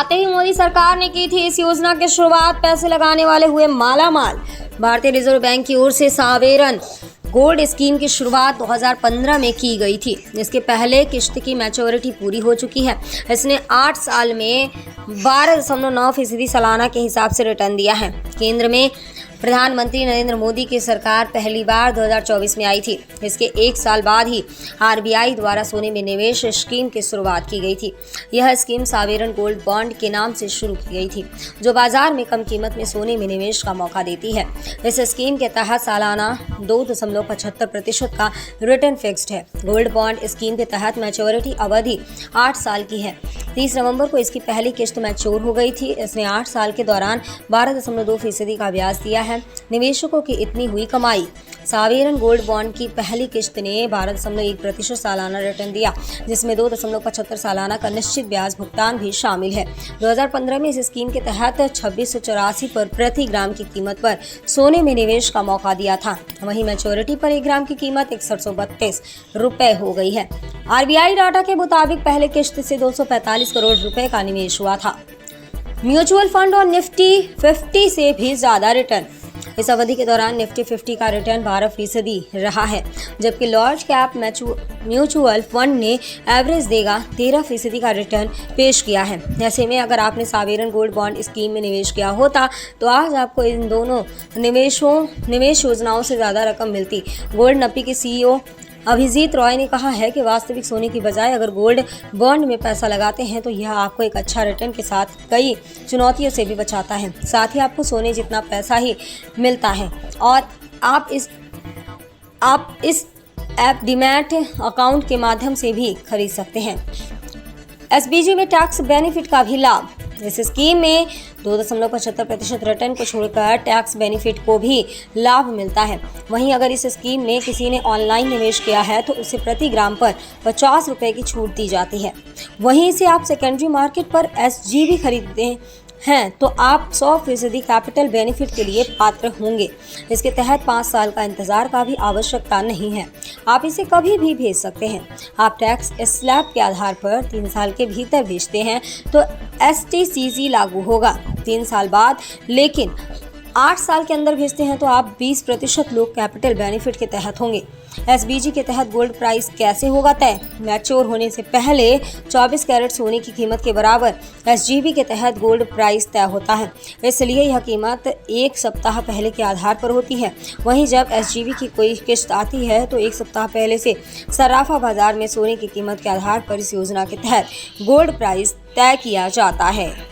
आते ही मोदी सरकार ने की थी इस योजना की शुरुआत। पैसे लगाने वाले हुए मालामाल। भारतीय रिजर्व बैंक की ओर से सावेरन गोल्ड स्कीम की शुरुआत 2015 में की गई थी। इसके पहले किश्त की मैच्योरिटी पूरी हो चुकी है। इसने 8 साल में 12.9% सालाना के हिसाब से रिटर्न दिया है। केंद्र में प्रधानमंत्री नरेंद्र मोदी की सरकार पहली बार 2024 में आई थी। इसके 1 साल बाद ही आरबीआई द्वारा सोने में निवेश स्कीम की शुरुआत की गई थी। यह स्कीम सावेरन गोल्ड बॉन्ड के नाम से शुरू की गई थी, जो बाजार में कम कीमत में सोने में निवेश का मौका देती है। इस स्कीम के तहत सालाना 2.75% का रिटर्न फिक्स्ड है। गोल्ड बॉन्ड स्कीम के तहत मैच्योरिटी अवधि 8 साल की है। 30 नवंबर को इसकी पहली किश्त मैच्योर हो गई थी। इसने 8 साल के दौरान 12.2% का ब्याज दिया है। निवेशकों की इतनी हुई कमाई। सावेरन गोल्ड बॉन्ड की पहली किश्त ने 12.1% सालाना रिटर्न दिया, जिसमें 2.75 सालाना का निश्चित ब्याज भुगतान भी शामिल है। 2015 में इस स्कीम के तहत 2684 पर प्रति ग्राम की कीमत पर सोने में निवेश का मौका दिया था। वहीं मैच्योरिटी पर 1 ग्राम की कीमत 6132 रुपए हो गई है। आरबीआई डाटा के मुताबिक पहले किश्त से 245 करोड़ रुपए का निवेश हुआ था। म्यूचुअल फंड और निफ्टी 50 से भी ज्यादा रिटर्न। इस अवधि के दौरान निफ्टी 50 का रिटर्न 12% रहा है, जबकि लार्ज कैप म्यूचुअल फंड ने एवरेज देगा 13% का रिटर्न पेश किया है। ऐसे में अगर आपने सावेरन गोल्ड बॉन्ड स्कीम में निवेश किया होता तो आज आपको इन दोनों निवेश योजनाओं से ज़्यादा रकम मिलती। गोल्ड नपी के सीईओ अभिजीत रॉय ने कहा है कि वास्तविक सोने की बजाय अगर गोल्ड बॉन्ड में पैसा लगाते हैं तो यह आपको एक अच्छा रिटर्न के साथ कई चुनौतियों से भी बचाता है। साथ ही आपको सोने जितना पैसा ही मिलता है और आप इस ऐप डीमैट अकाउंट के माध्यम से भी खरीद सकते हैं। एसबीजी में टैक्स बेनिफिट का भी लाभ। इस स्कीम में 2.75% रिटर्न को छोड़कर टैक्स बेनिफिट को भी लाभ मिलता है। वहीं अगर इस स्कीम में किसी ने ऑनलाइन निवेश किया है तो उसे प्रति ग्राम पर 50 रुपये की छूट दी जाती है। वहीं इसे आप सेकेंडरी मार्केट पर एसजीबी खरीदते हैं तो आप 100% कैपिटल बेनिफिट के लिए पात्र होंगे। इसके तहत 5 साल का इंतजार का भी आवश्यकता नहीं है। आप इसे कभी भी भेज सकते हैं। आप टैक्स स्लैब के आधार पर 3 साल के भीतर भेजते हैं तो एसटीसीजी लागू होगा 3 साल बाद, लेकिन 8 साल के अंदर भेजते हैं तो आप 20% लोग कैपिटल बेनिफिट के तहत होंगे। एसबीजी के तहत गोल्ड प्राइस कैसे होगा तय? मैच्योर होने से पहले 24 कैरेट सोने की कीमत के बराबर एसजीबी के तहत गोल्ड प्राइस तय होता है। इसलिए यह कीमत 1 सप्ताह पहले के आधार पर होती है। वहीं जब एसजीबी की कोई किश्त आती है तो 1 सप्ताह पहले से सराफा बाजार में सोने की कीमत के आधार पर इस योजना के तहत गोल्ड प्राइस तय किया जाता है।